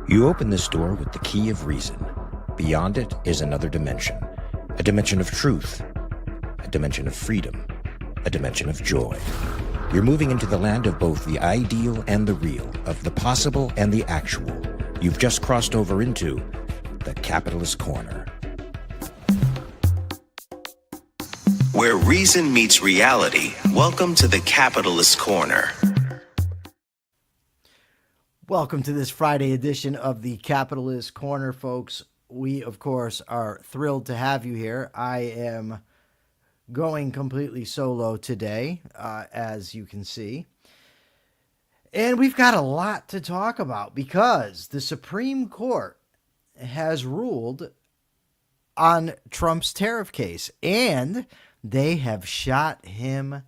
You open this door with the key of reason. Beyond it is another dimension. A dimension of truth. A dimension of freedom. A dimension of joy. You're moving into the land of both the ideal and the real, of the possible and the actual. You've just crossed over into the Capitalist Corner. Where reason meets reality, welcome to the Capitalist Corner. Welcome to this Friday edition of the Capitalist Corner, folks. We, of course, are thrilled to have you here. I am going completely solo today, as you can see. And we've got a lot to talk about because the Supreme Court has ruled on Trump's tariff case, and they have shot him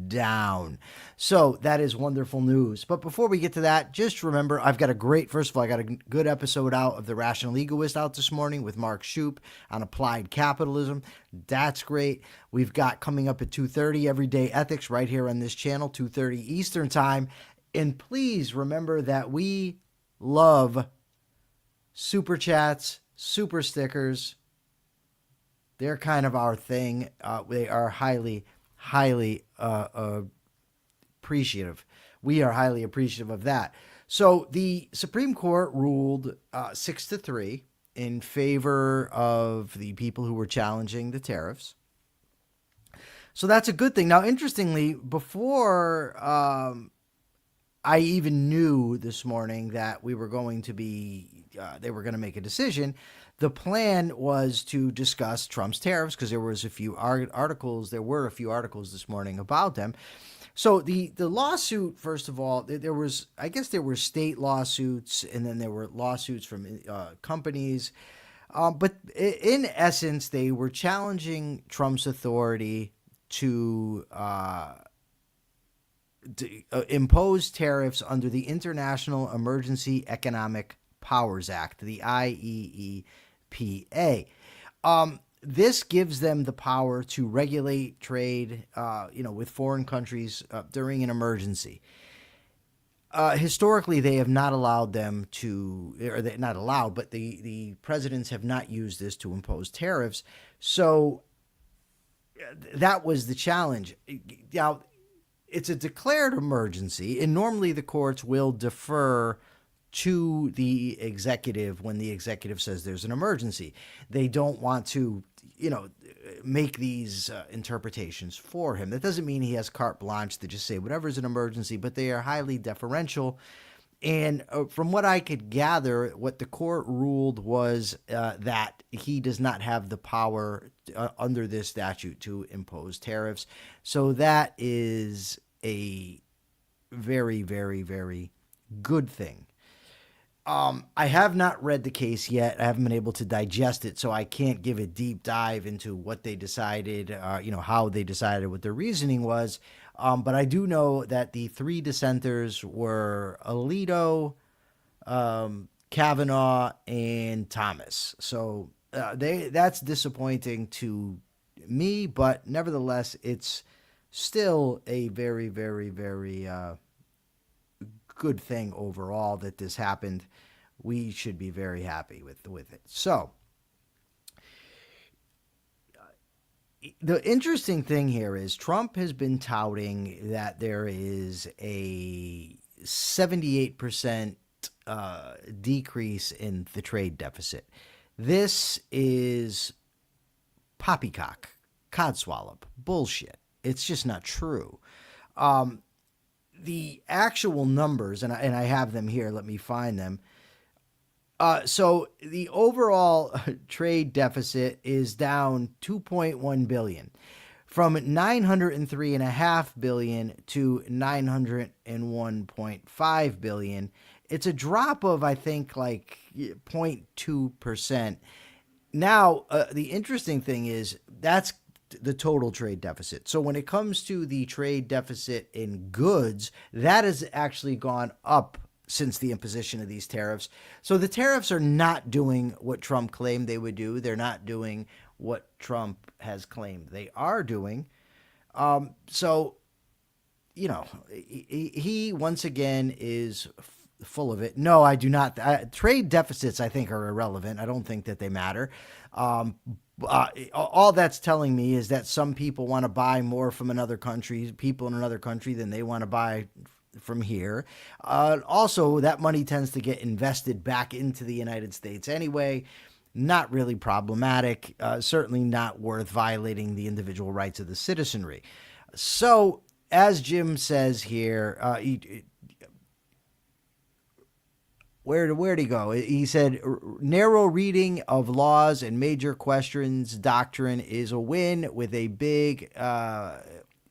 down. So that is wonderful news. But before we get to that, just remember, I got a good episode out of The Rational Egoist out this morning with Mark Shoup on applied capitalism. That's great. We've got coming up at 2:30 Everyday Ethics right here on this channel, 2:30 Eastern Time. And please remember that we love super chats, super stickers. They're kind of our thing. They are highly appreciative. We are highly appreciative of that. So the Supreme Court ruled 6-3 in favor of the people who were challenging the tariffs. So that's a good thing. Now, interestingly, before I even knew this morning that we were going to be, they were going to make a decision, the plan was to discuss Trump's tariffs because there was a few articles. There were a few articles this morning about them. So the lawsuit, first of all, there were state lawsuits, and then there were lawsuits from companies. But in essence, they were challenging Trump's authority to impose tariffs under the International Emergency Economic Powers Act, the IEEPA. This gives them the power to regulate trade, with foreign countries during an emergency. Historically, they have not allowed them to, or they're not allowed, but the presidents have not used this to impose tariffs. So that was the challenge. Now, it's a declared emergency, and normally the courts will defer to the executive when the executive says there's an emergency. They don't want to, make these interpretations for him. That doesn't mean he has carte blanche to just say whatever's an emergency, but they are highly deferential. And from what I could gather, what the court ruled was that he does not have the power under this statute to impose tariffs. So that is a very, very, very good thing. I have not read the case yet. I haven't been able to digest it, so I can't give a deep dive into what they decided, how they decided, what their reasoning was. But I do know that the three dissenters were Alito, Kavanaugh, and Thomas. So that's disappointing to me, but nevertheless, it's still a very, very, very good thing overall that this happened. We should be very happy with it. So the interesting thing here is Trump has been touting that there is a 78% decrease in the trade deficit. This is poppycock, codswallop, bullshit. It's just not true. The actual numbers, and I have them here, let me find them. So the overall trade deficit is down $2.1 billion, from $903.5 billion to $901.5 billion. It's a drop of, I think, like 0.2%. Now, the interesting thing is that's the total trade deficit. So when it comes to the trade deficit in goods, that has actually gone up since the imposition of these tariffs. So the tariffs are not doing what Trump claimed they would do. They're not doing what Trump has claimed they are doing. So, he once again is full of it. No, I do not. Trade deficits, I think, are irrelevant. I don't think that they matter. All that's telling me is that some people want to buy more from another country, people in another country, than they want to buy from here. Also, that money tends to get invested back into the United States anyway. Not really problematic. Certainly not worth violating the individual rights of the citizenry. So, as Jim says here, where'd he go? He said, narrow reading of laws and major questions doctrine is a win, with a big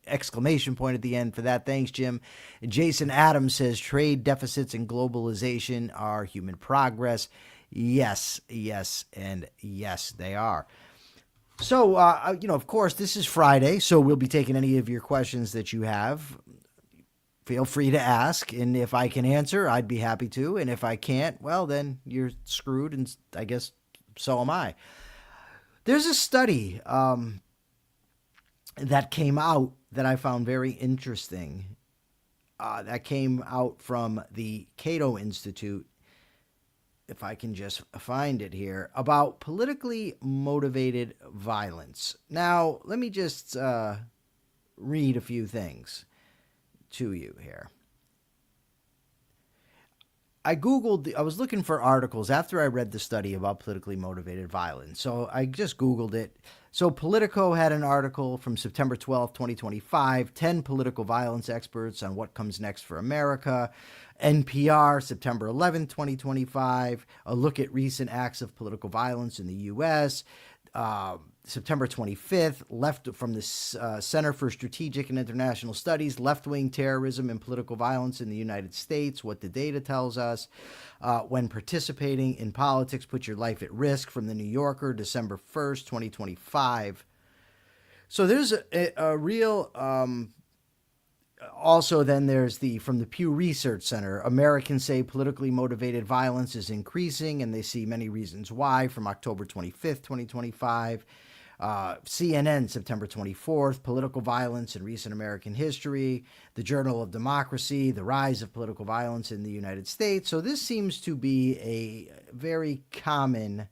exclamation point at the end for that. Thanks, Jim. Jason Adams says, trade deficits and globalization are human progress. Yes, and yes, they are. So, of course, this is Friday, so we'll be taking any of your questions that you have. Feel free to ask, and if I can answer, I'd be happy to. And if I can't, well, then you're screwed, and I guess so am I. There's a study that came out that I found very interesting. That came out from the Cato Institute, if I can just find it here, about politically motivated violence. Now, let me just read a few things to you here. I was looking for articles after I read the study about politically motivated violence. So I just Googled it. So Politico had an article from September 12th, 2025, 10 political violence experts on what comes next for America. NPR, September 11th, 2025, a look at recent acts of political violence in the U.S. September 25th, left from the Center for Strategic and International Studies, left-wing terrorism and political violence in the United States, what the data tells us. When participating in politics, put your life at risk, from the New Yorker, December 1st, 2025. So there's a real... Also, then there's from the Pew Research Center, Americans say politically motivated violence is increasing, and they see many reasons why, from October 25th, 2025. CNN, September 24th, political violence in recent American history. The Journal of Democracy, the rise of political violence in the United States. So this seems to be a very common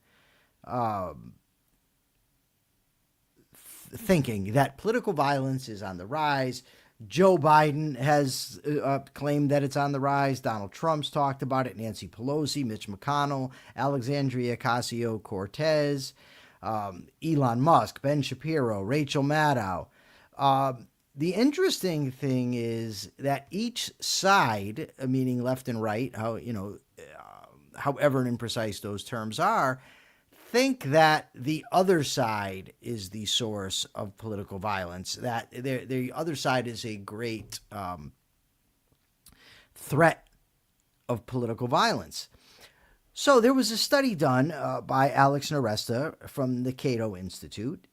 thinking that political violence is on the rise. Joe Biden has claimed that it's on the rise. Donald Trump's talked about it. Nancy Pelosi, Mitch McConnell, Alexandria Ocasio-Cortez, Elon Musk, Ben Shapiro, Rachel Maddow. The interesting thing is that each side, meaning left and right, however imprecise those terms are, think that the other side is the source of political violence, that the other side is a great threat of political violence. So there was a study done by Alex Naresta from the Cato Institute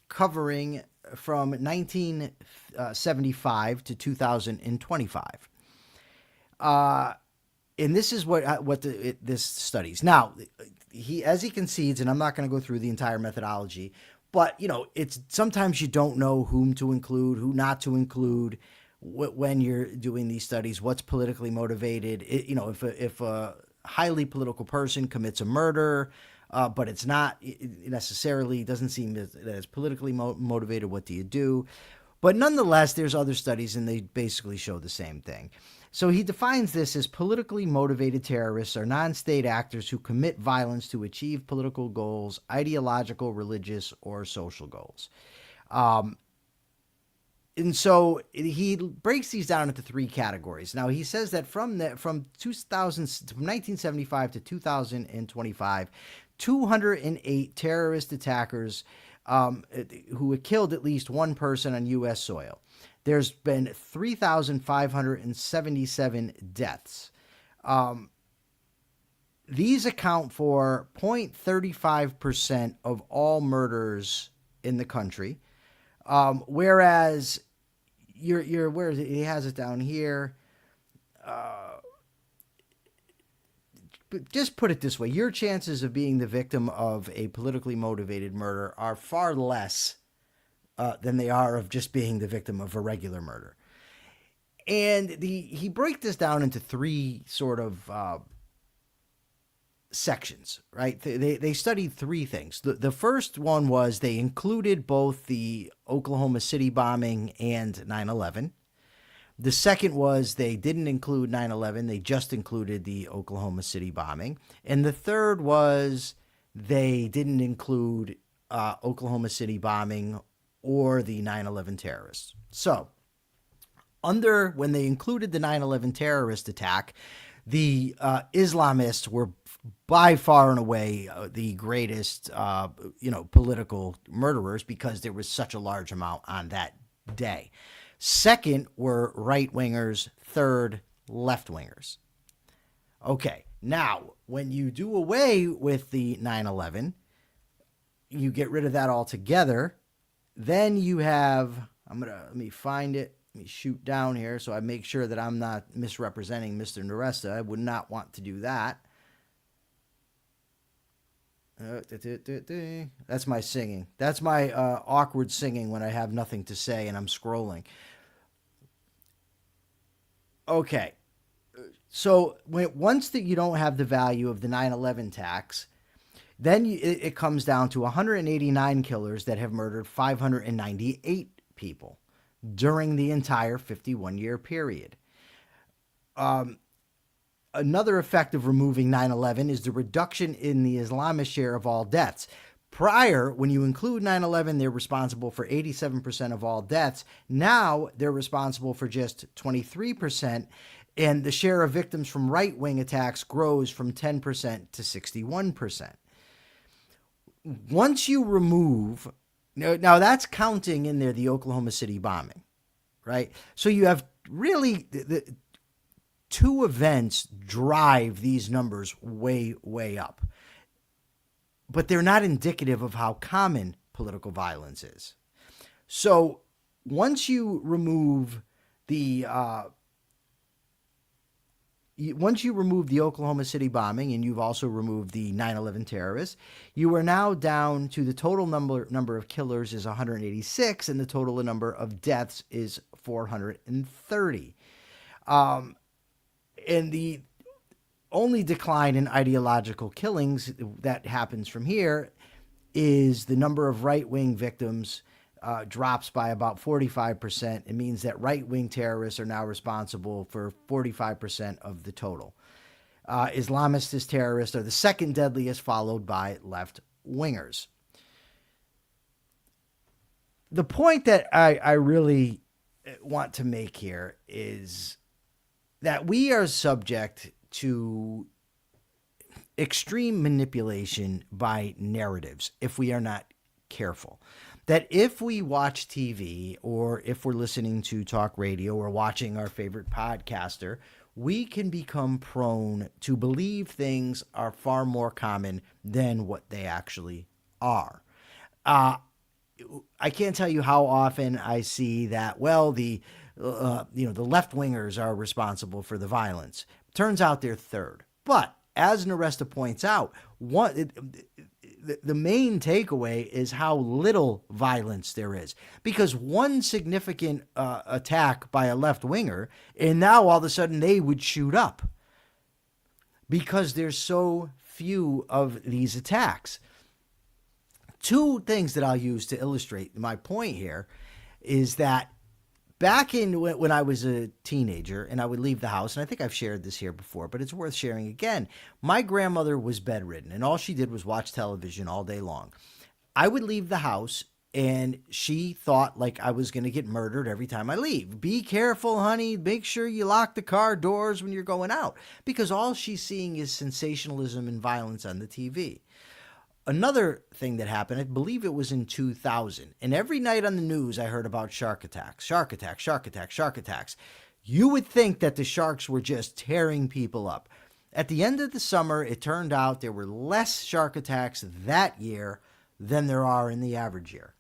covering from 1975 to 2025. And this is what this studies. Now, as he concedes, and I'm not going to go through the entire methodology, but it's sometimes you don't know whom to include, who not to include when you're doing these studies. What's politically motivated? If a highly political person commits a murder, but it's not necessarily, doesn't seem that it's politically motivated, what do you do? But nonetheless, there's other studies, and they basically show the same thing. So he defines this as politically motivated terrorists are non-state actors who commit violence to achieve political goals, ideological, religious, or social goals. And so he breaks these down into three categories. Now, he says that from 1975 to 2025, 208 terrorist attackers who had killed at least one person on U.S. soil. There's been 3,577 deaths. These account for 0.35% of all murders in the country. Whereas where is it? He has it down here. Just put it this way. Your chances of being the victim of a politically motivated murder are far less than they are of just being the victim of a regular murder. And he breaks this down into three sort of sections, right? They studied three things. The first one was they included both the Oklahoma City bombing and 9/11. The second was they didn't include 9/11. They just included the Oklahoma City bombing. And the third was they didn't include Oklahoma City bombing or the 9/11 terrorists. So when they included the 9/11 terrorist attack, the Islamists were by far and away the greatest, political murderers because there was such a large amount on that day. Second were right-wingers. Third, left-wingers. Okay, now, when you do away with the 9/11, you get rid of that altogether, then you have, let me find it. Let me shoot down here so I make sure that I'm not misrepresenting Mr. Naresta. I would not want to do that. That's my singing. That's my awkward singing when I have nothing to say and I'm scrolling. Okay. So once that you don't have the value of the 9/11 tax, then it comes down to 189 killers that have murdered 598 people during the entire 51-year period. Another effect of removing 9/11 is the reduction in the Islamist share of all deaths. Prior, when you include 9/11, they're responsible for 87% of all deaths. Now they're responsible for just 23%, and the share of victims from right-wing attacks grows from 10% to 61%. Once you remove, now that's counting in there the Oklahoma City bombing, right? So you have really the two events drive these numbers way, way up. But they're not indicative of how common political violence is. So once you remove the Oklahoma City bombing and you've also removed the 9/11 terrorists, you are now down to the total number of killers is 186 and the total number of deaths is 430. And the only decline in ideological killings that happens from here is the number of right-wing victims drops by about 45%. It means that right-wing terrorists are now responsible for 45% of the total. Islamist terrorists are the second deadliest, followed by left-wingers. The point that I really want to make here is that we are subject to extreme manipulation by narratives if we are not careful. That if we watch TV or if we're listening to talk radio or watching our favorite podcaster, we can become prone to believe things are far more common than what they actually are. I can't tell you how often I see that, well, the left-wingers are responsible for the violence. Turns out they're third. But as Naresta points out, the main takeaway is how little violence there is. Because one significant attack by a left-winger, and now all of a sudden they would shoot up. Because there's so few of these attacks. Two things that I'll use to illustrate my point here is that back in when I was a teenager and I would leave the house, and I think I've shared this here before, but it's worth sharing again. My grandmother was bedridden, and all she did was watch television all day long. I would leave the house, and she thought like I was going to get murdered every time I leave. Be careful, honey. Make sure you lock the car doors when you're going out, because all she's seeing is sensationalism and violence on the TV. Another thing that happened, I believe it was in 2000, and every night on the news I heard about shark attacks, shark attacks, shark attacks, shark attacks. You would think that the sharks were just tearing people up. At the end of the summer, it turned out there were less shark attacks that year than there are in the average year.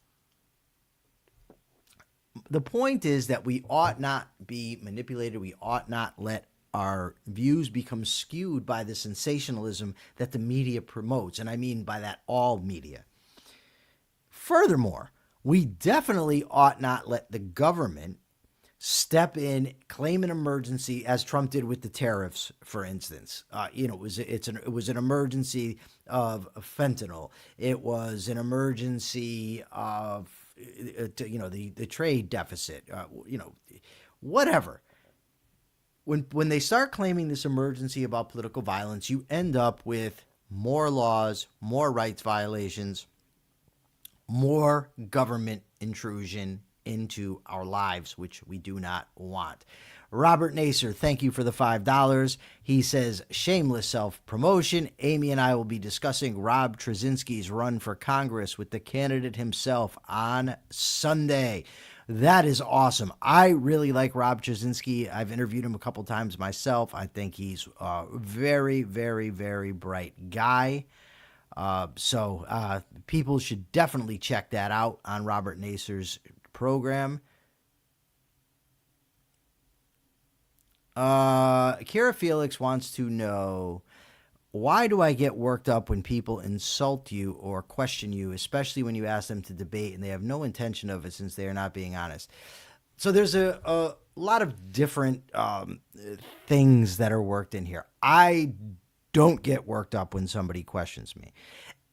The point is that we ought not be manipulated. We ought not let our views become skewed by the sensationalism that the media promotes. And I mean by that all media. Furthermore, we definitely ought not let the government step in, claim an emergency, as Trump did with the tariffs, for instance. It was an emergency of fentanyl. It was an emergency of the trade deficit. Whatever. When they start claiming this emergency about political violence, you end up with more laws, more rights violations, more government intrusion into our lives, which we do not want. Robert Naser, thank you for the $5. He says, shameless self-promotion. Amy and I will be discussing Rob Trzynski's run for Congress with the candidate himself on Sunday. That is awesome. I really like Rob Trzynski. I've interviewed him a couple times myself. I think he's a very, very, very bright guy. So people should definitely check that out on Robert Naser's program. Kira Felix wants to know, why do I get worked up when people insult you or question you, especially when you ask them to debate and they have no intention of it since they are not being honest? So there's a lot of different things that are worked in here. I don't get worked up when somebody questions me.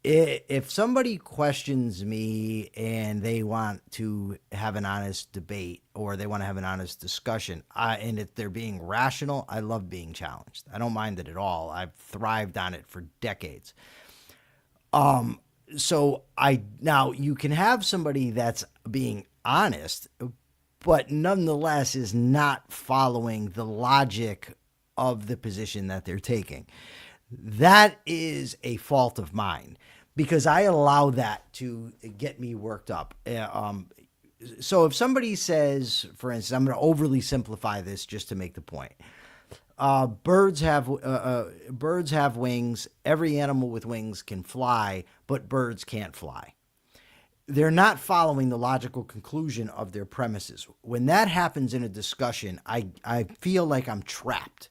If somebody questions me and they want to have an honest debate or they want to have an honest discussion, and if they're being rational, I love being challenged. I don't mind it at all. I've thrived on it for decades. So now you can have somebody that's being honest, but nonetheless is not following the logic of the position that they're taking. That is a fault of mine, because I allow that to get me worked up. So if somebody says, for instance, I'm going to overly simplify this just to make the point. Birds have wings. Every animal with wings can fly, but birds can't fly. They're not following the logical conclusion of their premises. When that happens in a discussion, I feel like I'm trapped.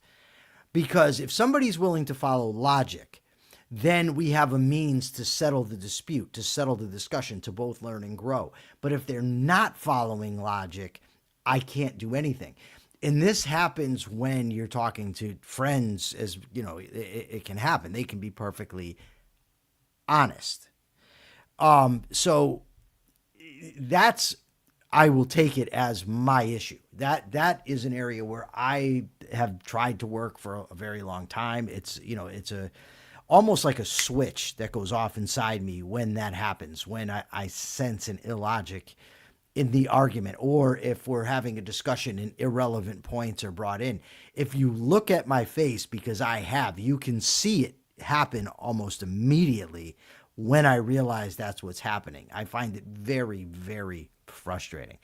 Because if somebody's willing to follow logic, then we have a means to settle the dispute, to settle the discussion, to both learn and grow. But if they're not following logic, I can't do anything. And this happens when you're talking to friends, as you know, it can happen. They can be perfectly honest. So that's, I will take it as my issue. That is an area where I have tried to work for a very long time. It's almost like a switch that goes off inside me when that happens, when I sense an illogic in the argument, or if we're having a discussion and irrelevant points are brought in. If you look at my face, because you can see it happen almost immediately when I realize that's what's happening. I find it very, very frustrating.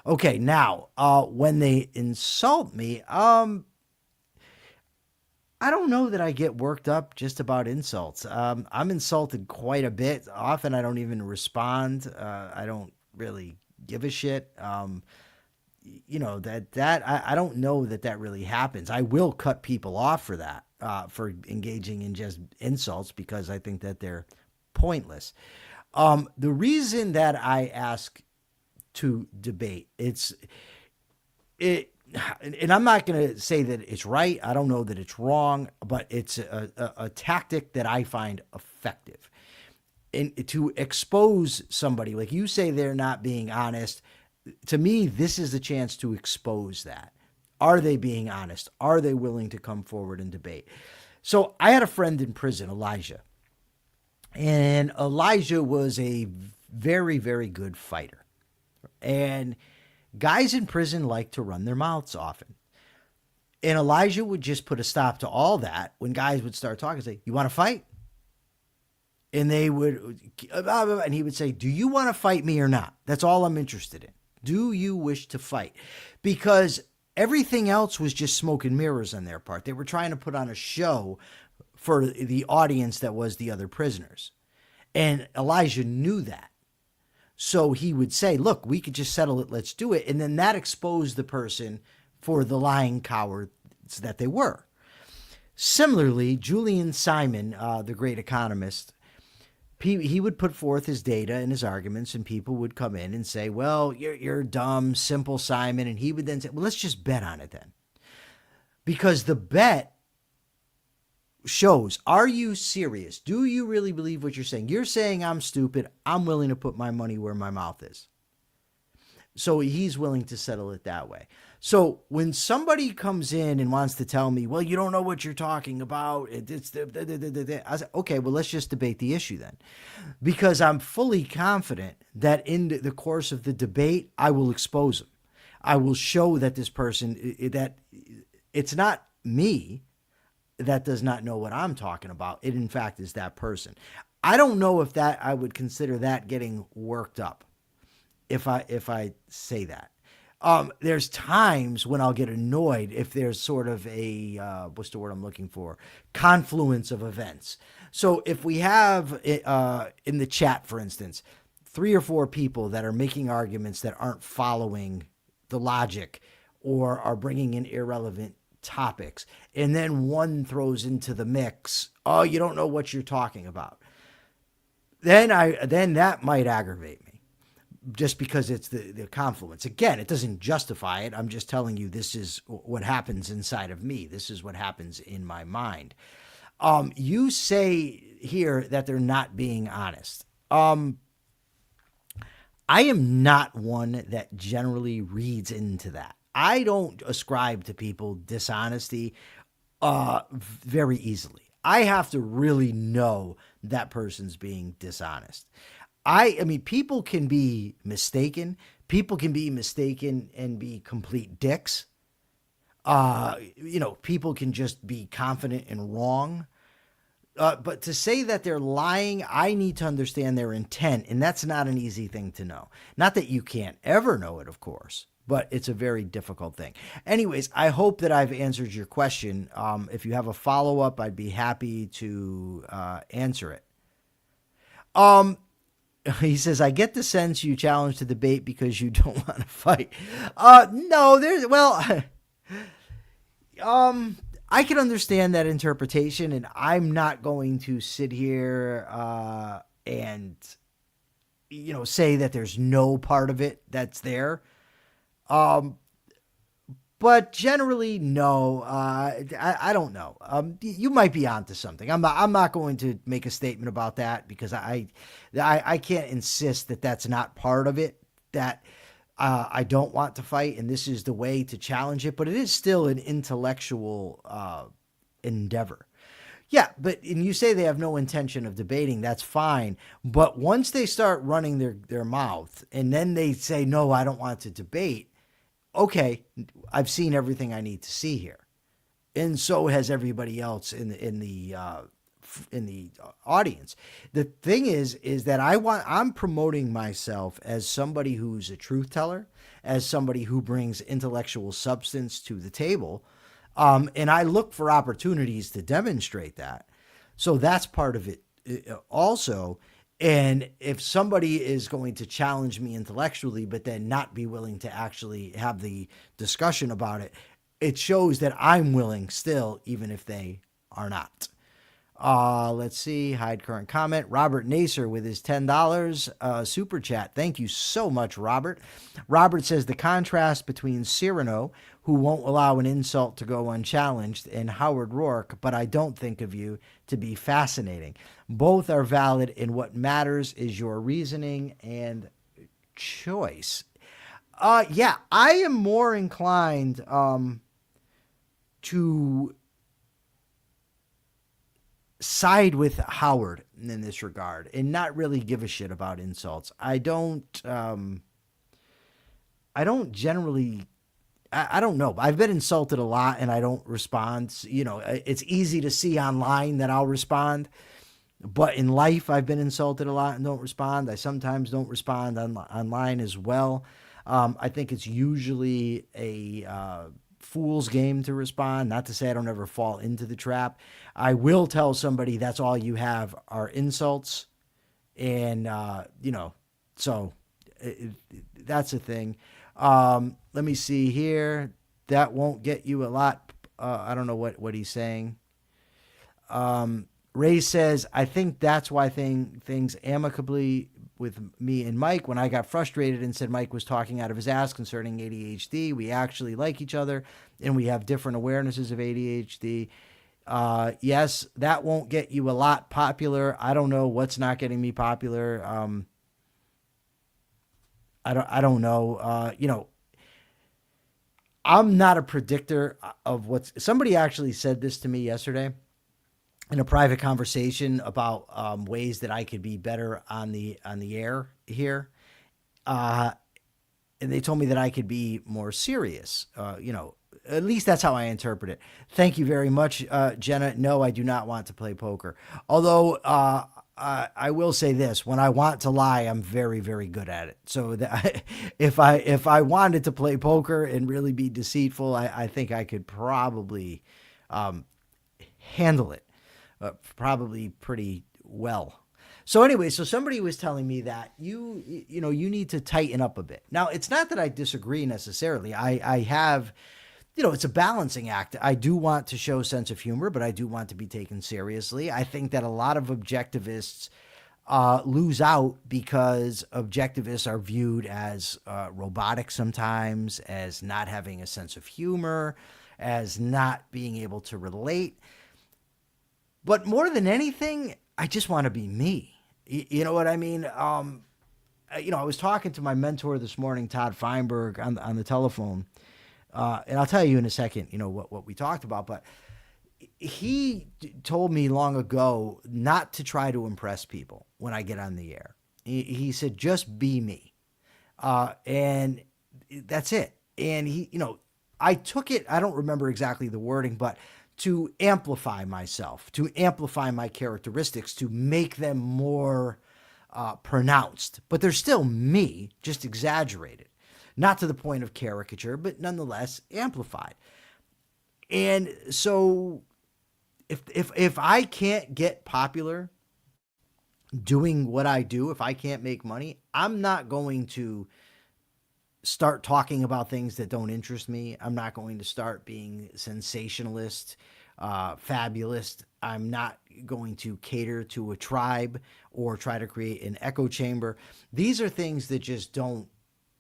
Okay, now, when they insult me, I don't know that I get worked up just about insults. I'm insulted quite a bit. Often I don't even respond. I don't really give a shit. I don't know that really happens. I will cut people off for that, for engaging in just insults, because I think that they're pointless. The reason that I ask to debate, and I'm not going to say that it's right. I don't know that it's wrong, but it's a tactic that I find effective. And to expose somebody, like you say, they're not being honest. To me, this is the chance to expose that. Are they being honest? Are they willing to come forward and debate? So I had a friend in prison, Elijah. And Elijah was a very, very good fighter. And guys in prison like to run their mouths often. And Elijah would just put a stop to all that when guys would start talking and say, "You want to fight?" And they would, and he would say, "Do you want to fight me or not? That's all I'm interested in. Do you wish to fight?" Because everything else was just smoke and mirrors on their part. They were trying to put on a show for the audience that was the other prisoners. And Elijah knew that. So he would say, "Look, we could just settle it. Let's do it." And then that exposed the person for the lying cowards that they were. Similarly, Julian Simon, the great economist, he would put forth his data and his arguments, and people would come in and say, well, you're dumb, simple Simon. And he would then say, well, let's just bet on it then. Because the bet shows, are you serious? Do you really believe what you're saying? You're saying I'm stupid. I'm willing to put my money where my mouth is. So he's willing to settle it that way. So when somebody comes in and wants to tell me, well, you don't know what you're talking about, I say, okay, well, let's just debate the issue then. Because I'm fully confident that in the course of the debate, I will expose him. I will show that this person, that it's not me that does not know what I'm talking about. It, in fact, is that person. I don't know if that I would consider that getting worked up if I say that. There's times when I'll get annoyed if there's sort of a, what's the word I'm looking for? Confluence of events. So if we have in the chat, for instance, 3 or 4 people that are making arguments that aren't following the logic or are bringing in irrelevant topics, and then one throws into the mix, oh, you don't know what you're talking about, then that might aggravate me. Just because it's the confluence. Again, it doesn't justify it. I'm just telling you this is what happens inside of me. This is what happens in my mind. You say here that they're not being honest. I am not one that generally reads into that. I don't ascribe to people dishonesty very easily. I have to really know that person's being dishonest. I mean, people can be mistaken. People can be mistaken and be complete dicks. People can just be confident and wrong. But to say that they're lying, I need to understand their intent, and that's not an easy thing to know. Not that you can't ever know it, of course, but it's a very difficult thing. Anyways, I hope that I've answered your question. If you have a follow-up, I'd be happy to answer it. He says, I get the sense you challenge the debate because you don't want to fight. No, I can understand that interpretation, and I'm not going to sit here and say that there's no part of it that's there. But generally, no. I don't know. You might be onto something. I'm not going to make a statement about that because I can't insist that that's not part of it. That I don't want to fight, and this is the way to challenge it. But it is still an intellectual endeavor. Yeah, and you say they have no intention of debating. That's fine. But once they start running their mouth, and then they say, "No, I don't want to debate." Okay, I've seen everything I need to see here, and so has everybody else in the audience. The thing is that I'm promoting myself as somebody who's a truth teller, as somebody who brings intellectual substance to the table, and I look for opportunities to demonstrate that. So that's part of it also. And if somebody is going to challenge me intellectually, but then not be willing to actually have the discussion about it, it shows that I'm willing still, even if they are not. Let's see. Hide current comment. Robert Naser with his $10 super chat. Thank you so much, Robert. Robert says the contrast between Cyrano, who won't allow an insult to go unchallenged, and Howard Rourke, but I don't think of you, to be fascinating. Both are valid, and what matters is your reasoning and choice. Yeah, I am more inclined to side with Howard in this regard and not really give a shit about insults. I don't generally, I don't know. I've been insulted a lot and I don't respond. It's easy to see online that I'll respond, but in life I've been insulted a lot and don't respond. I sometimes don't respond online as well. I think it's usually a fool's game to respond. Not to say I don't ever fall into the trap. I will tell somebody that's all you have are insults. And, so that's a thing. Let me see here. That won't get you a lot. I don't know what he's saying. Ray says, I think that's why things amicably with me and Mike. When I got frustrated and said Mike was talking out of his ass concerning ADHD, we actually like each other and we have different awarenesses of ADHD. Yes, that won't get you a lot popular. I don't know what's not getting me popular. I don't know. I'm not a predictor of what's. Somebody actually said this to me yesterday in a private conversation about ways that I could be better on the air here, and they told me that I could be more serious. At least that's how I interpret it. Thank you very much, Jenna. No, I do not want to play poker. Although I will say this: when I want to lie, I'm very, very good at it. So if I wanted to play poker and really be deceitful, I think I could probably handle it probably pretty well. So anyway, so somebody was telling me that you need to tighten up a bit. Now, it's not that I disagree necessarily. I have. It's a balancing act. I do want to show sense of humor, but I do want to be taken seriously. I think that a lot of objectivists lose out because objectivists are viewed as robotic sometimes, as not having a sense of humor, as not being able to relate. But more than anything, I just want to be me. You know what I mean? I was talking to my mentor this morning, Todd Feinberg, on the telephone. And I'll tell you in a second, what we talked about, but he told me long ago not to try to impress people when I get on the air. He said, just be me. And that's it. And I took it, I don't remember exactly the wording, but to amplify myself, to amplify my characteristics, to make them more pronounced, but they're still me, just exaggerated. Not to the point of caricature, but nonetheless amplified. And so if I can't get popular doing what I do, if I can't make money, I'm not going to start talking about things that don't interest me. I'm not going to start being sensationalist, fabulous. I'm not going to cater to a tribe or try to create an echo chamber. These are things that just don't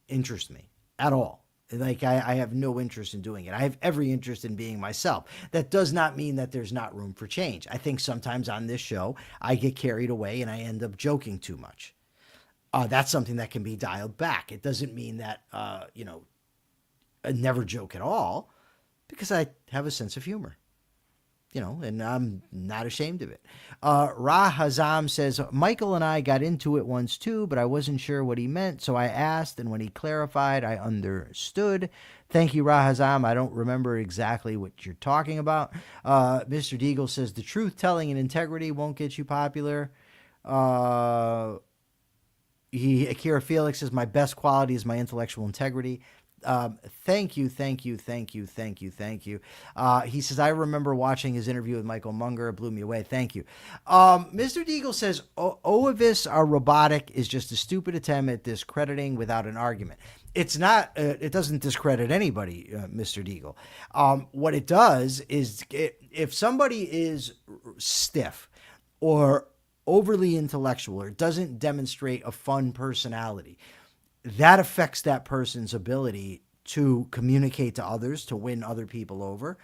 interest me at all. Like I have no interest in doing it. I have every interest in being myself. That does not mean that there's not room for change. I think sometimes on this show, I get carried away and I end up joking too much. That's something that can be dialed back. It doesn't mean that, I never joke at all because I have a sense of humor. And I'm not ashamed of it. Ra Hazam says, Michael and I got into it once too, but I wasn't sure what he meant, so I asked, and when he clarified, I understood. Thank you, Ra Hazam. I don't remember exactly what you're talking about. Mr. Deagle says, the truth telling and integrity won't get you popular. Akira Felix says, my best quality is my intellectual integrity. Thank you. He says, I remember watching his interview with Michael Munger. It blew me away. Thank you. Mr. Deagle says, Oavists are robotic is just a stupid attempt at discrediting without an argument. It's not, it doesn't discredit anybody, Mr. Deagle. What it does is if somebody is stiff or overly intellectual or doesn't demonstrate a fun personality, that affects that person's ability to communicate to others, to win other people over.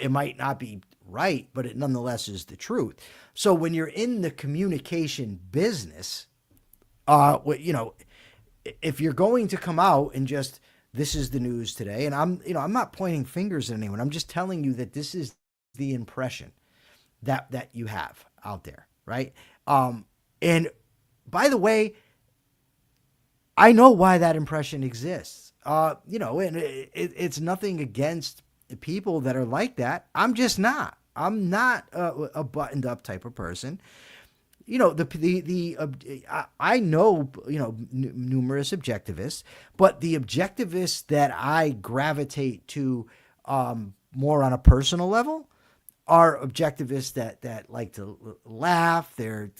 It might not be right, but it nonetheless is the truth. So when you're in the communication business, if you're going to come out and just, this is the news today, and I'm not pointing fingers at anyone. I'm just telling you that this is the impression that you have out there, right? And by the way, I know why that impression exists, and it's nothing against people that are like that. I'm just not. I'm not a buttoned up type of person. I know, numerous objectivists, but the objectivists that I gravitate to more on a personal level are objectivists that like to laugh. They're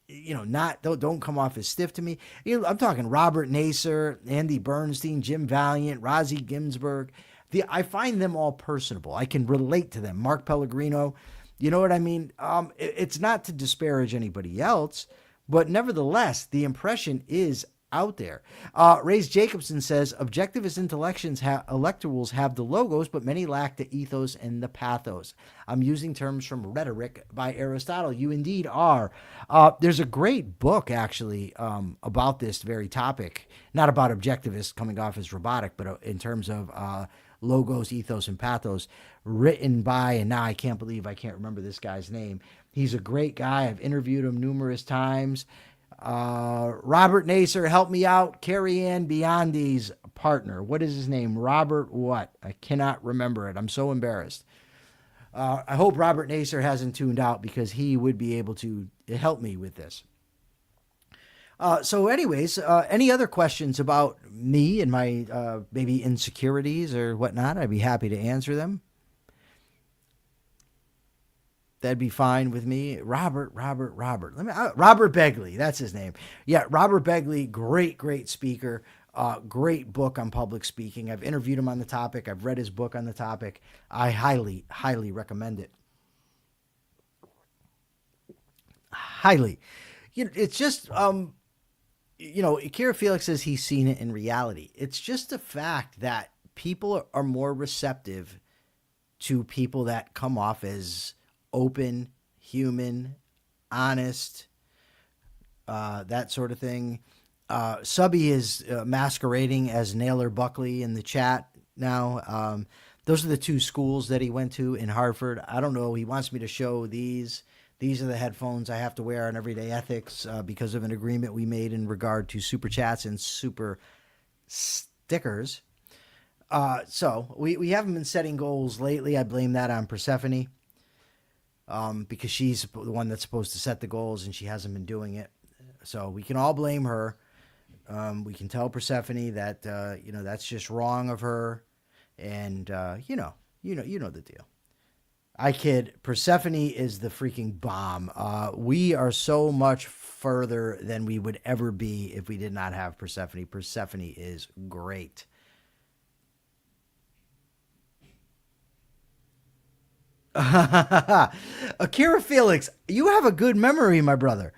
don't come off as stiff to me. I'm talking Robert Naser, Andy Bernstein, Jim Valiant, Rozzy Ginsburg. I find them all personable. I can relate to them. Mark Pellegrino, You know what I mean? It's not to disparage anybody else, but nevertheless, the impression is out there. Ray's Jacobson says objectivist electorals have the logos, but many lack the ethos and the pathos. I'm using terms from Rhetoric by Aristotle. You indeed are. There's a great book, actually, about this very topic. Not about objectivists coming off as robotic, but in terms of logos, ethos, and pathos, written by, and now I can't believe I can't remember this guy's name. He's a great guy. I've interviewed him numerous times. Robert Naser, help me out. Carrie Ann Biondi's partner. What is his name? Robert what? I cannot remember it. I'm so embarrassed. I hope Robert Naser hasn't tuned out, because he would be able to help me with this. So anyways, any other questions about me and my maybe insecurities or whatnot? I'd be happy to answer them. That'd be fine with me. Robert. Robert Begley, that's his name. Yeah, Robert Begley, great speaker. Great book on public speaking. I've interviewed him on the topic. I've read his book on the topic. I highly recommend it. Highly. It's just, Akira Felix says he's seen it in reality. It's just a fact that people are more receptive to people that come off as open, human, honest, that sort of thing. Subby is masquerading as Naylor Buckley in the chat now. Those are the two schools that he went to in Hartford. I don't know. He wants me to show these. These are the headphones I have to wear on Everyday Ethics because of an agreement we made in regard to super chats and super stickers. So we haven't been setting goals lately. I blame that on Persephone. Because she's the one that's supposed to set the goals and she hasn't been doing it. So we can all blame her. We can tell Persephone that, that's just wrong of her. And, you know the deal. I kid. Persephone is the freaking bomb. We are so much further than we would ever be if we did not have Persephone. Persephone is great. Akira Felix, you have a good memory, my brother.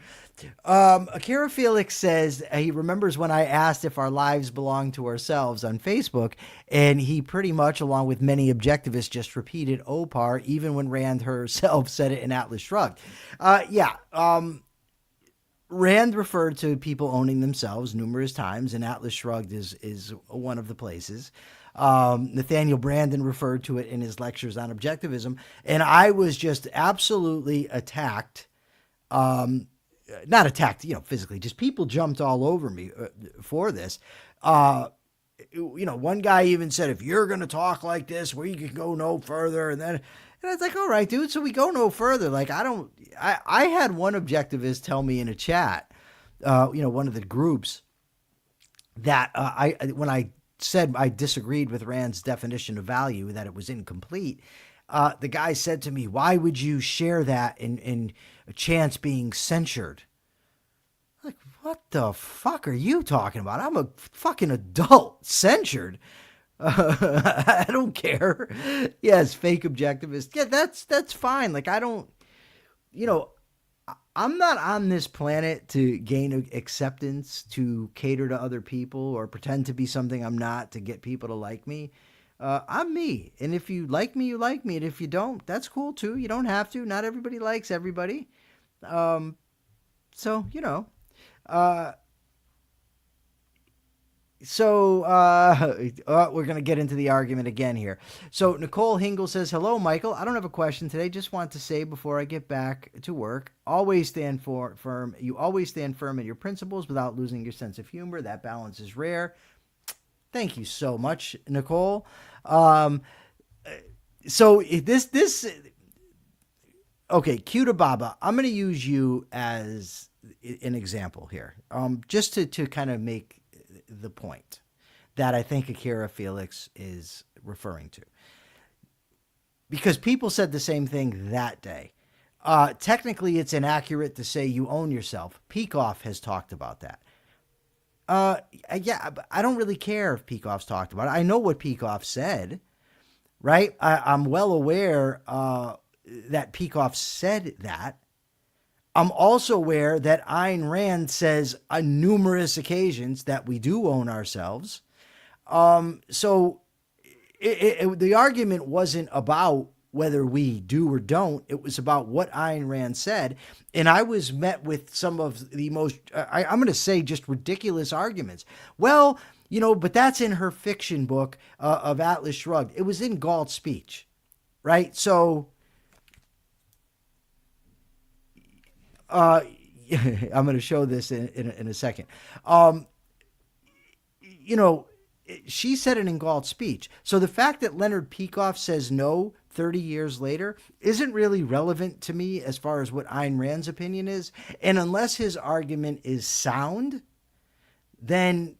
Akira Felix says he remembers when I asked if our lives belong to ourselves on Facebook, and he pretty much, along with many objectivists, just repeated OPAR, even when Rand herself said it in Atlas Shrugged. Rand referred to people owning themselves numerous times, and Atlas Shrugged is one of the places. Nathaniel Brandon referred to it in his lectures on objectivism, and I was just absolutely attacked. Not attacked, physically, just people jumped all over me for this. One guy even said, if you're going to talk like this, we can go no further. And I was like, all right, dude, so we go no further. Like, I had one objectivist tell me in a chat, one of the groups that when I said I disagreed with Rand's definition of value, that it was incomplete, the guy said to me, why would you share that in a chance being censured? Like, what the fuck are you talking about? I'm a fucking adult. Censured? I don't care. Yes, fake objectivist. Yeah, that's fine. Like, I don't, I'm not on this planet to gain acceptance, to cater to other people, or pretend to be something I'm not to get people to like me. I'm me. And if you like me, you like me. And if you don't, that's cool too. You don't have to. Not everybody likes everybody. We're going to get into the argument again here. So Nicole Hingle says, hello, Michael. I don't have a question today. Just want to say before I get back to work, always stand firm. You always stand firm in your principles without losing your sense of humor. That balance is rare. Thank you so much, Nicole. Okay, Cuta Baba, I'm going to use you as an example here, just to kind of make the point that I think Akira Felix is referring to. Because people said the same thing that day. Technically, it's inaccurate to say you own yourself. Peikoff has talked about that. Yeah, I don't really care if Peikoff's talked about it. I know what Peikoff said, right? I'm well aware that Peikoff said that. I'm also aware that Ayn Rand says on numerous occasions that we do own ourselves. So the argument wasn't about whether we do or don't. It was about what Ayn Rand said. And I was met with some of the most, I'm going to say, just ridiculous arguments. Well, but that's in her fiction book of Atlas Shrugged. It was in Galt's speech, right? So I'm going to show this in a second. She said it in Galt's speech. So the fact that Leonard Peikoff says no 30 years later isn't really relevant to me as far as what Ayn Rand's opinion is. And unless his argument is sound, then,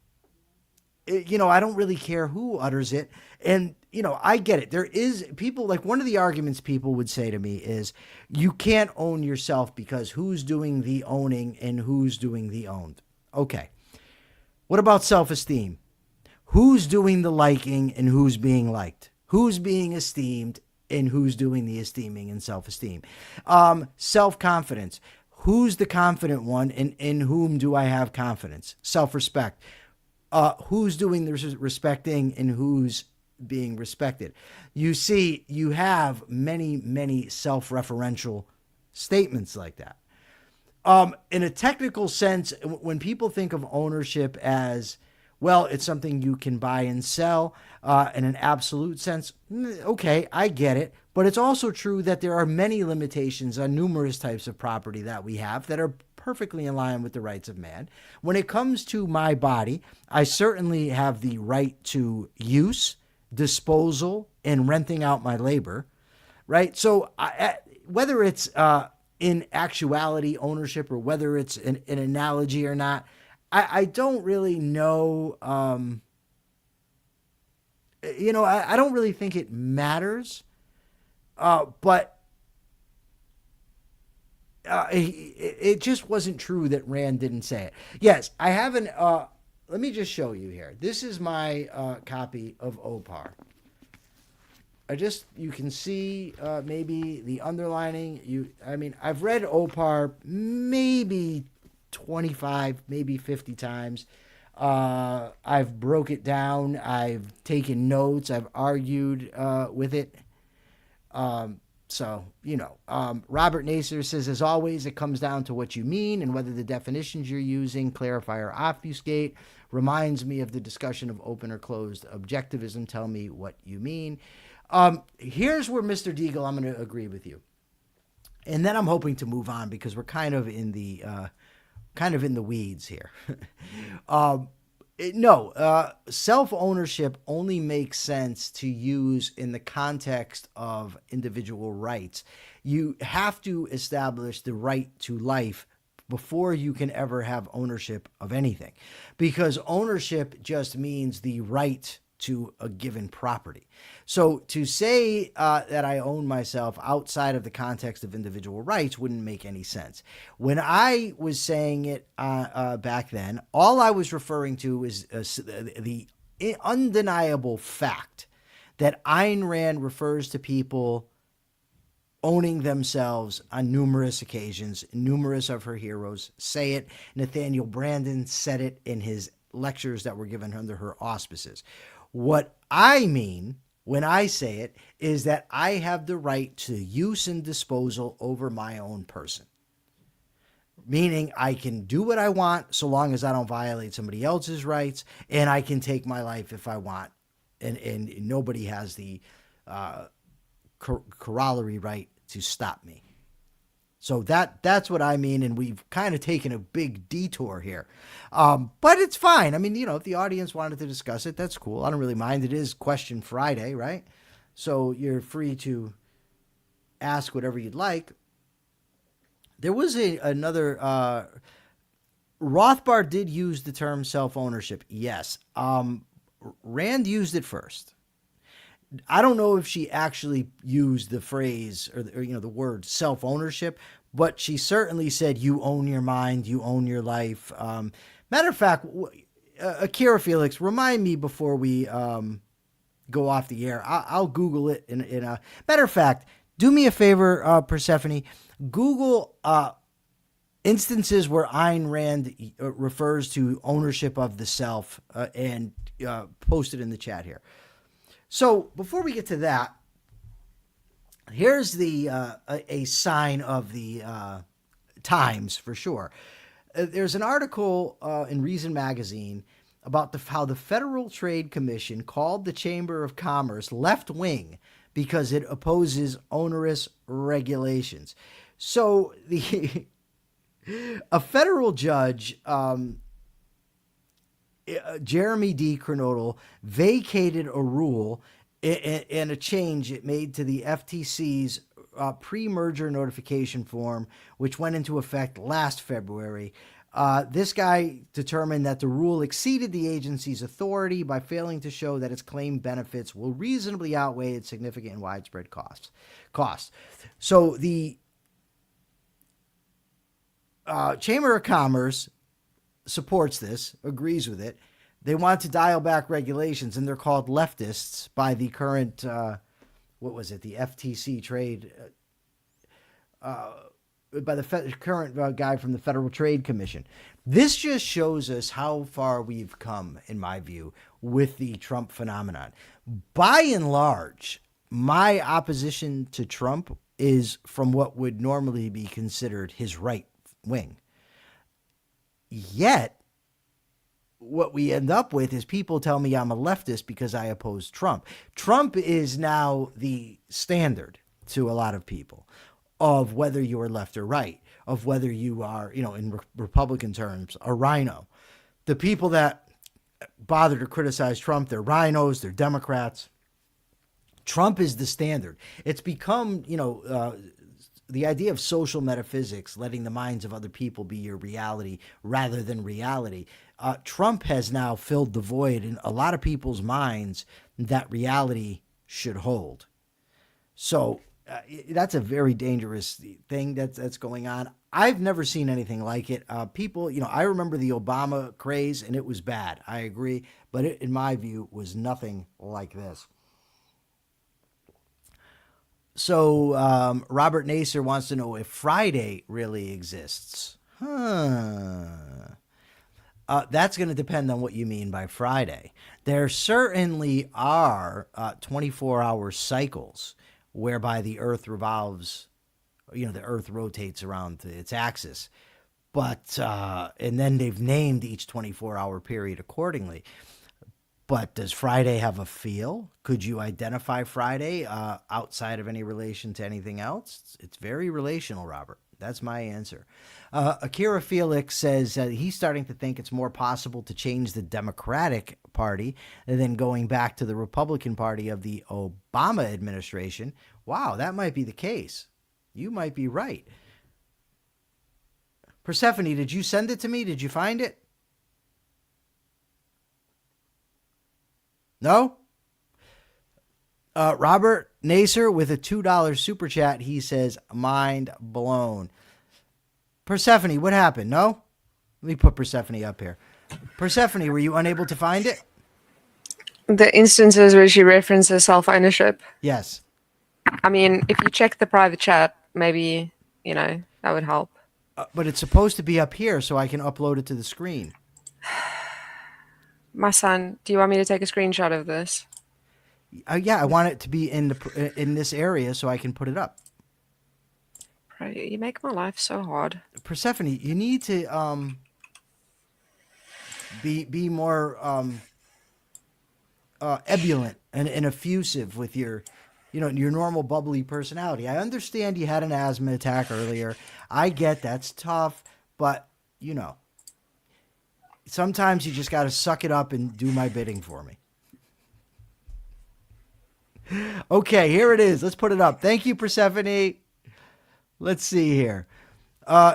I don't really care who utters it. And, I get it. There is people, like, one of the arguments people would say to me is you can't own yourself because who's doing the owning and who's doing the owned. Okay. What about self-esteem? Who's doing the liking and who's being liked? Who's being esteemed and who's doing the esteeming and self-esteem? Self-confidence. Who's the confident one and in whom do I have confidence? Self-respect. Who's doing the respecting and who's being respected? You see, you have many, many self-referential statements like that. In a technical sense, when people think of ownership as, well, it's something you can buy and sell in an absolute sense. Okay, I get it. But it's also true that there are many limitations on numerous types of property that we have that are perfectly in line with the rights of man. When it comes to my body, I certainly have the right to use, disposal, and renting out my labor, right? So whether it's in actuality ownership or whether it's an analogy or not, I don't really know. I don't really think it matters. But it just wasn't true that Rand didn't say it. Yes, I have an. Let me just show you here. This is my copy of Opar. You can see maybe the underlining. I've read Opar maybe 25, maybe 50 times. I've broke it down. I've taken notes. I've argued with it. Robert Naser says, as always, it comes down to what you mean and whether the definitions you're using clarify or obfuscate. Reminds me of the discussion of open or closed objectivism. Tell me what you mean. Here's where Mr. Deagle, I'm going to agree with you. And then I'm hoping to move on because we're kind of in the weeds here. Self-ownership only makes sense to use in the context of individual rights. You have to establish the right to life before you can ever have ownership of anything, because ownership just means the right to a given property. So to say that I own myself outside of the context of individual rights wouldn't make any sense. When I was saying it back then, all I was referring to is the undeniable fact that Ayn Rand refers to people owning themselves on numerous occasions. Numerous of her heroes say it. Nathaniel Branden said it in his lectures that were given under her auspices. What I mean when I say it is that I have the right to use and disposal over my own person. Meaning I can do what I want so long as I don't violate somebody else's rights, and I can take my life if I want. And nobody has the corollary right to stop me. So that's what I mean, and we've kind of taken a big detour here. But it's fine. If the audience wanted to discuss it, that's cool. I don't really mind. It is Question Friday, right? So you're free to ask whatever you'd like. There was another... Rothbard did use the term self-ownership, yes. Rand used it first. I don't know if she actually used the phrase or the word self-ownership, but she certainly said you own your mind, you own your life. Matter of fact, Akira Felix, remind me before we go off the air. I'll Google it. Matter of fact, Do me a favor, Persephone. Google instances where Ayn Rand refers to ownership of the self and post it in the chat here. So before we get to that, here's a sign of the times for sure. There's an article in Reason Magazine about how the Federal Trade Commission called the Chamber of Commerce left-wing because it opposes onerous regulations. So a federal judge, Jeremy D. Kernodle, vacated a rule and a change it made to the FTC's pre-merger notification form, which went into effect last February. This guy determined that the rule exceeded the agency's authority by failing to show that its claimed benefits will reasonably outweigh its significant and widespread costs. So the Chamber of Commerce supports this, agrees with it. They want to dial back regulations, and they're called leftists by the current, the FTC trade, by the current guy from the Federal Trade Commission. This just shows us how far we've come, in my view, with the Trump phenomenon. By and large, my opposition to Trump is from what would normally be considered his right wing. Yet, what we end up with is people tell me I'm a leftist because I oppose Trump. Trump is now the standard to a lot of people of whether you're left or right, of whether you are, in Republican terms, a rhino. The people that bother to criticize Trump, they're rhinos, they're Democrats. Trump is the standard. It's become, the idea of social metaphysics, letting the minds of other people be your reality rather than reality. Trump has now filled the void in a lot of people's minds that reality should hold. So that's a very dangerous thing that's going on. I've never seen anything like it. People, I remember the Obama craze, and it was bad. I agree. But it, in my view, was nothing like this. So Robert Naser wants to know if Friday really exists. That's going to depend on what you mean by Friday. There certainly are 24-hour cycles whereby the Earth revolves, the Earth rotates around its axis. But, and then they've named each 24-hour period accordingly. But does Friday have a feel? Could you identify Friday outside of any relation to anything else? It's very relational, Robert. That's my answer. Akira Felix says he's starting to think it's more possible to change the Democratic Party than going back to the Republican Party of the Obama administration. Wow, that might be the case. You might be right. Persephone, did you send it to me? Did you find it? No? Robert Naser with a $2 super chat. He says, mind blown. Persephone, what happened? No? Let me put Persephone up here. Persephone, were you unable to find it? The instances where she references self-ownership. Yes. I mean, if you check the private chat, maybe, that would help. But it's supposed to be up here so I can upload it to the screen. My son, do you want me to take a screenshot of this? Yeah, I want it to be in this area so I can put it up. Bro, you make my life so hard. Persephone, you need to be more ebullient and effusive with your normal bubbly personality. I understand you had an asthma attack earlier. I get that's tough, but sometimes you just got to suck it up and do my bidding for me. Okay, here it is. Let's put it up. Thank you, Persephone. Let's see here.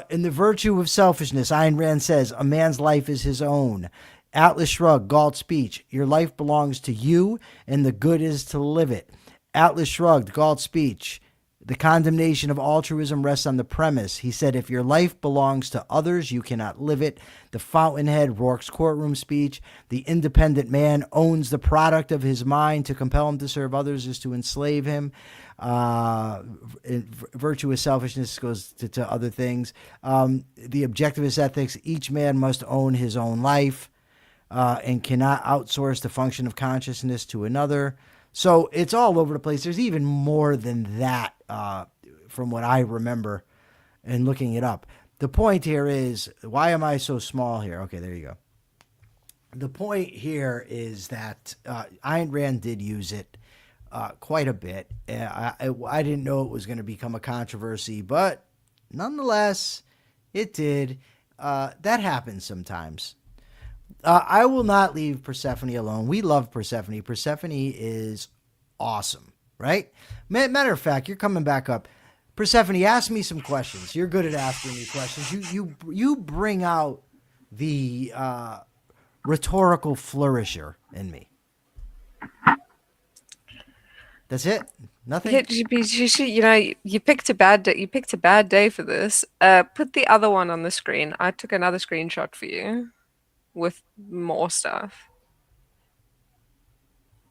In The Virtue of Selfishness, Ayn Rand says, a man's life is his own. Atlas Shrugged, Galt's speech, your life belongs to you and the good is to live it. Atlas Shrugged, Galt's speech, The condemnation of altruism rests on the premise. He said, if your life belongs to others, you cannot live it. The fountainhead, Rourke's courtroom speech. The independent man owns the product of his mind. To compel him to serve others is to enslave him. Virtuous selfishness goes to other things. The objectivist ethics, each man must own his own life and cannot outsource the function of consciousness to another. So it's all over the place. There's even more than that from what I remember and looking it up. The point here is, why am I so small here? Okay, there you go. The point here is that Ayn Rand did use it quite a bit. I didn't know it was going to become a controversy, but nonetheless, it did. That happens sometimes. I will not leave Persephone alone. We love Persephone. Persephone is awesome, right? Matter of fact, you're coming back up. Persephone, ask me some questions. You're good at asking me questions. You bring out the rhetorical flourisher in me. That's it. Nothing. You picked a bad day. You picked a bad day for this. Put the other one on the screen. I took another screenshot for you with more stuff.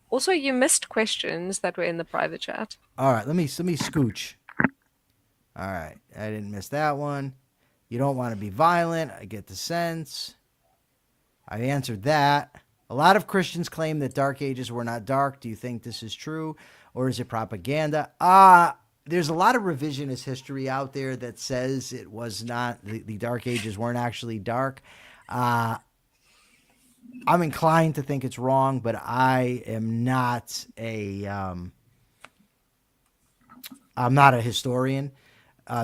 Also, you missed questions that were in the private chat. All right, let me scooch. All right, I didn't miss that one. You don't want to be violent. I get the sense. I answered that. A lot of Christians claim that Dark Ages were not dark. Do you think this is true, or is it propaganda? There's a lot of revisionist history out there that says it was not. The Dark Ages weren't actually dark. I'm inclined to think it's wrong, but I am not I'm not a historian.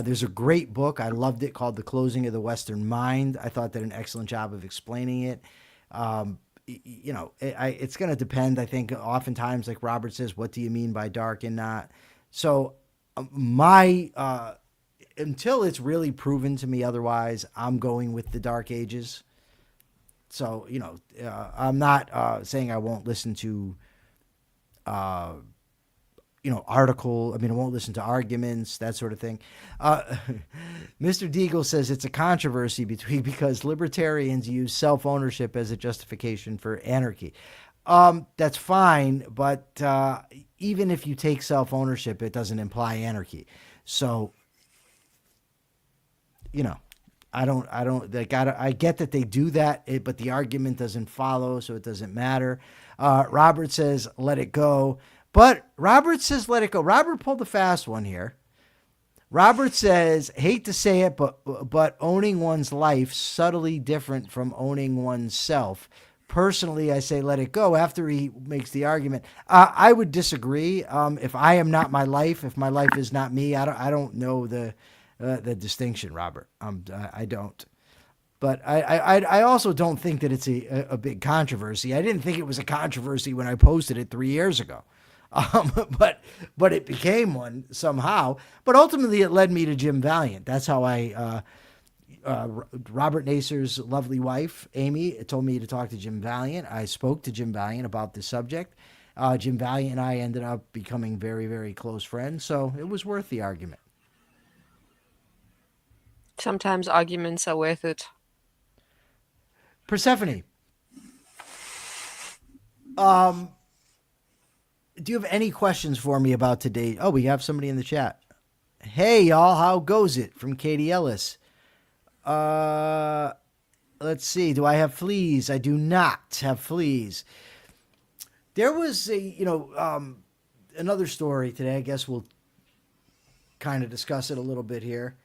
There's a great book. I loved it, called The Closing of the Western Mind. I thought did an excellent job of explaining it. It's going to depend. I think oftentimes, like Robert says, what do you mean by dark and not? So until it's really proven to me otherwise, I'm going with the Dark Ages. So, I'm not saying I won't listen to, I won't listen to arguments, that sort of thing. Mr. Deagle says it's a controversy because libertarians use self-ownership as a justification for anarchy. That's fine, but even if you take self-ownership, it doesn't imply anarchy. So, I get that they do that, but the argument doesn't follow, so it doesn't matter. Robert says, let it go. But Robert says, let it go. Robert pulled a fast one here. Robert says, hate to say it, but owning one's life subtly different from owning oneself. Personally, I say let it go after he makes the argument. I would disagree. If I am not my life, if my life is not me, I don't know the distinction, Robert. I don't. But I also don't think that it's a big controversy. I didn't think it was a controversy when I posted it 3 years ago. But it became one somehow. But ultimately, it led me to Jim Valiant. That's how Robert Naser's lovely wife, Amy, told me to talk to Jim Valiant. I spoke to Jim Valiant about the subject. Jim Valiant and I ended up becoming very, very close friends. So it was worth the argument. Sometimes arguments are worth it. Persephone. Do you have any questions for me about today? Oh, we have somebody in the chat. Hey, y'all, how goes it? From Katie Ellis. Let's see. Do I have fleas? I do not have fleas. There was another story today. I guess we'll kind of discuss it a little bit here.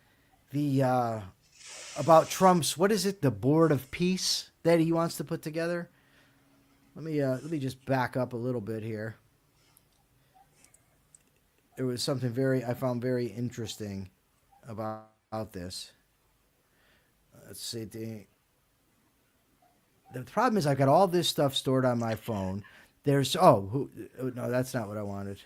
About Trump's, what is it? The Board of Peace that he wants to put together. Let me just back up a little bit here. There was something I found very interesting about this. Let's see. The problem is I've got all this stuff stored on my phone. No, that's not what I wanted.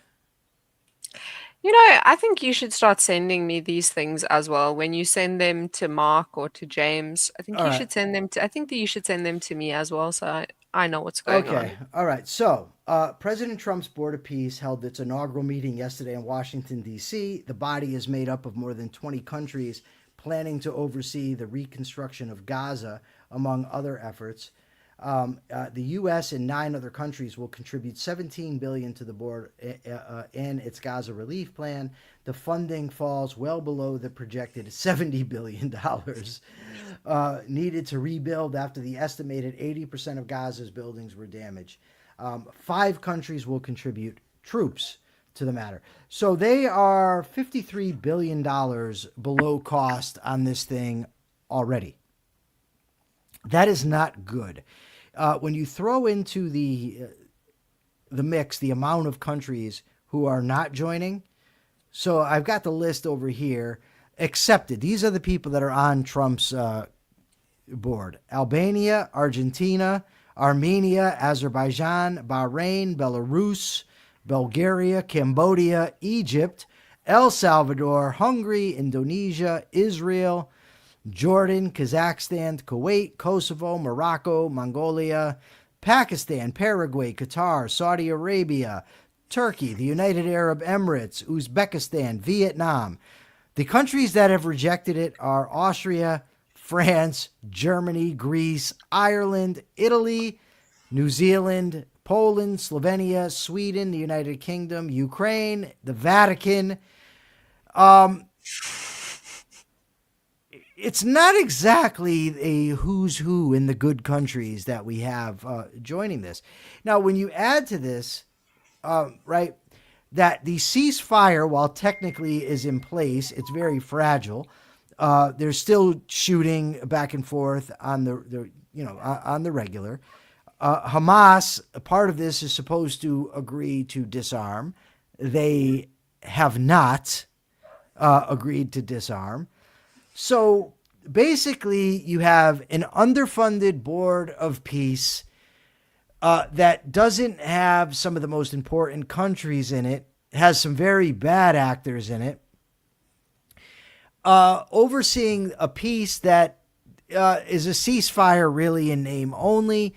I think you should start sending me these things as well. When you send them to Mark or to James, I think you should send them to me as well. So I know what's going Okay. on. All right. So, President Trump's Board of Peace held its inaugural meeting yesterday in Washington, D.C. The body is made up of more than 20 countries planning to oversee the reconstruction of Gaza, among other efforts. The U.S. and 9 other countries will contribute $17 billion to the board and its Gaza relief plan. The funding falls well below the projected $70 billion needed to rebuild after the estimated 80% of Gaza's buildings were damaged. 5 countries will contribute troops to the matter. So they are $53 billion below cost on this thing already. That is not good. When you throw into the mix the amount of countries who are not joining, so I've got the list over here. Accepted. These are the people that are on Trump's board: Albania, Argentina, Armenia, Azerbaijan, Bahrain, Belarus, Bulgaria, Cambodia, Egypt, El Salvador, Hungary, Indonesia, Israel, Jordan, Kazakhstan, Kuwait, Kosovo, Morocco, Mongolia, Pakistan, Paraguay, Qatar, Saudi Arabia, Turkey, the United Arab Emirates, Uzbekistan, Vietnam. The countries that have rejected it are Austria, France, Germany, Greece, Ireland, Italy, New Zealand, Poland, Slovenia, Sweden, the United Kingdom, Ukraine, the Vatican. It's not exactly a who's who in the good countries that we have joining this. Now, when you add to this, right, that the ceasefire, while technically is in place, it's very fragile. There's still shooting back and forth on on the regular. Hamas, a part of this, is supposed to agree to disarm. They have not agreed to disarm. So basically, you have an underfunded board of peace that doesn't have some of the most important countries in it, has some very bad actors in it, overseeing a peace that is a ceasefire really in name only,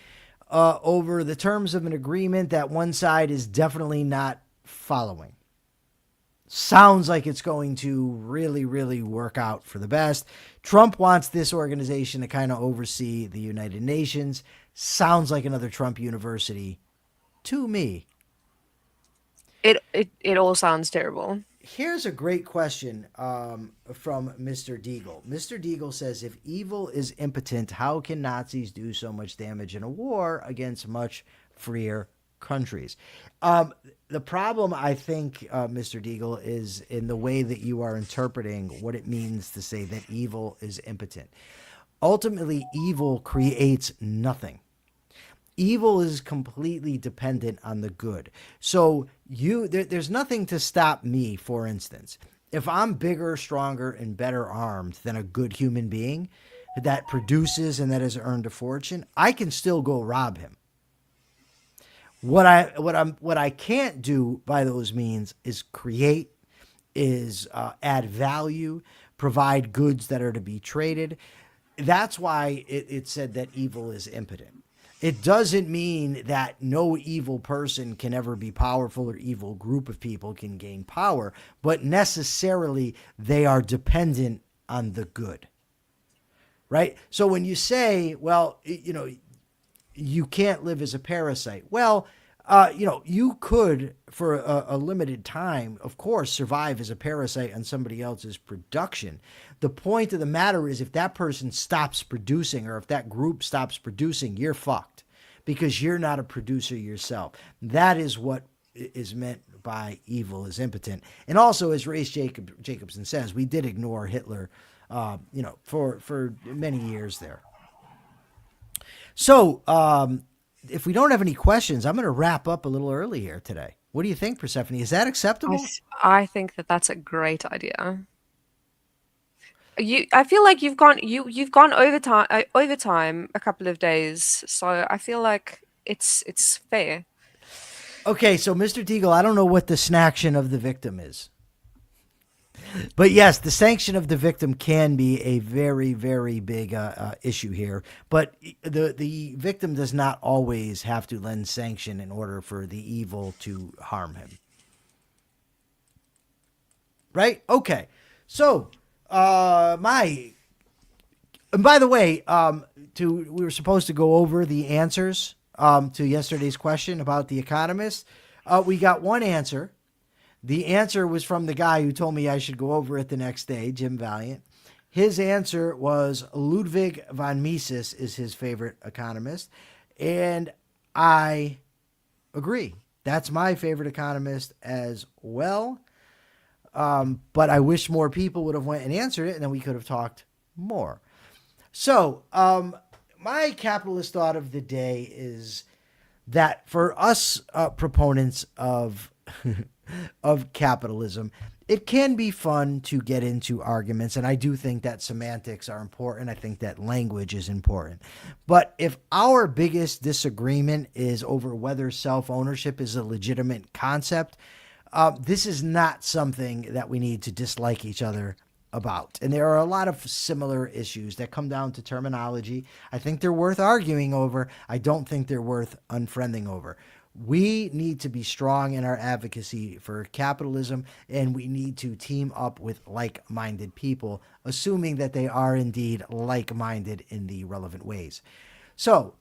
over the terms of an agreement that one side is definitely not following. Sounds like it's going to really, really work out for the best. Trump wants this organization to kind of oversee the United Nations. Sounds like another Trump university to me. It all sounds terrible. Here's a great question from Mr. Deagle. Mr. Deagle says, if evil is impotent, how can Nazis do so much damage in a war against much freer countries? The problem, I think, Mr. Deagle, is in the way that you are interpreting what it means to say that evil is impotent. Ultimately, evil creates nothing. Evil is completely dependent on the good. So there's nothing to stop me, for instance. If I'm bigger, stronger, and better armed than a good human being that produces and that has earned a fortune, I can still go rob him. What I can't do by those means is create, is add value, provide goods that are to be traded. That's why it said that evil is impotent. It doesn't mean that no evil person can ever be powerful or evil group of people can gain power, but necessarily they are dependent on the good, right? So when you say, well, you can't live as a parasite. Well, you could, for a limited time, of course, survive as a parasite on somebody else's production. The point of the matter is, if that person stops producing, or if that group stops producing, you're fucked, because you're not a producer yourself. That is what is meant by evil is impotent. And also, as Race Jacobson says, we did ignore Hitler, for many years there. So, if we don't have any questions, I'm going to wrap up a little early here today. What do you think, Persephone? Is that acceptable? I think that that's a great idea. I feel like you've gone overtime a couple of days, so I feel like it's fair. Okay, so Mr. Deagle, I don't know what the snaction of the victim is. But yes, the sanction of the victim can be a very, very big issue here. But the victim does not always have to lend sanction in order for the evil to harm him. Right? Okay. So, and by the way, we were supposed to go over the answers to yesterday's question about The Economist. We got one answer. The answer was from the guy who told me I should go over it the next day, Jim Valiant. His answer was Ludwig von Mises is his favorite economist. And I agree. That's my favorite economist as well. But I wish more people would have went and answered it, and then we could have talked more. So my capitalist thought of the day is that for us proponents of of capitalism, it can be fun to get into arguments, and I do think that semantics are important. I think that language is important. But if our biggest disagreement is over whether self-ownership is a legitimate concept, this is not something that we need to dislike each other about. And there are a lot of similar issues that come down to terminology. I think they're worth arguing over. I don't think they're worth unfriending over. We need to be strong in our advocacy for capitalism, and we need to team up with like-minded people, assuming that they are indeed like-minded in the relevant ways. So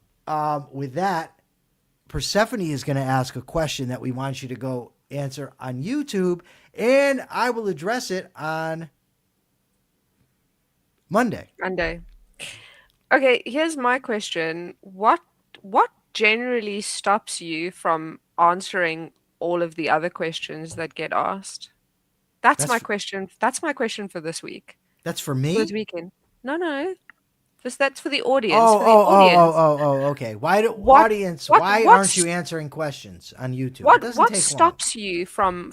with that, Persephone is going to ask a question that we want you to go answer on YouTube, and I will address it on Monday. Okay, here's my question. What generally stops you from answering all of the other questions that get asked? That's my question. That's my question for this week. That's for me? For this weekend. No. That's for the audience. Okay. Why aren't you answering questions on YouTube? What stops you from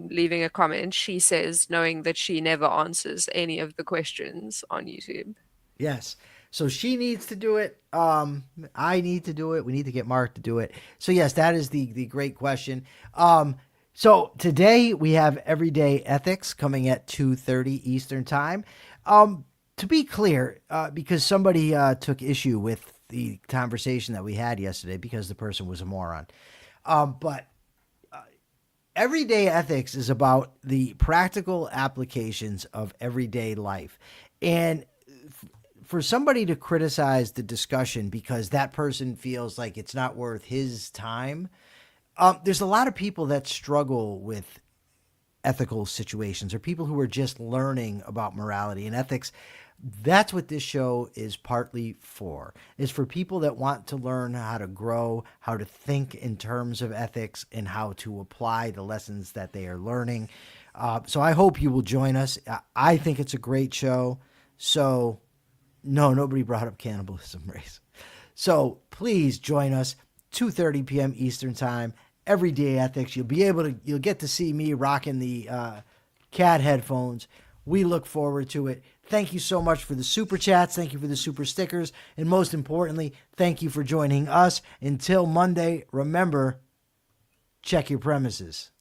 leaving a comment? She says, knowing that she never answers any of the questions on YouTube. Yes. So she needs to do it. I need to do it. We need to get Mark to do it. So yes, that is the great question. So today we have Everyday Ethics coming at 2:30 Eastern Time. To be clear, because somebody took issue with the conversation that we had yesterday because the person was a moron. But Everyday Ethics is about the practical applications of everyday life. And for somebody to criticize the discussion because that person feels like it's not worth his time, there's a lot of people that struggle with ethical situations, or people who are just learning about morality and ethics. That's what this show is partly for, is for people that want to learn how to grow, how to think in terms of ethics, and how to apply the lessons that they are learning. So I hope you will join us. I think it's a great show. So no, nobody brought up cannibalism race. So please join us 2:30 p.m. Eastern Time. Everyday Ethics. You'll get to see me rocking the cat headphones. We look forward to it. Thank you so much for the super chats. Thank you for the super stickers. And most importantly, thank you for joining us. Until Monday, remember, check your premises.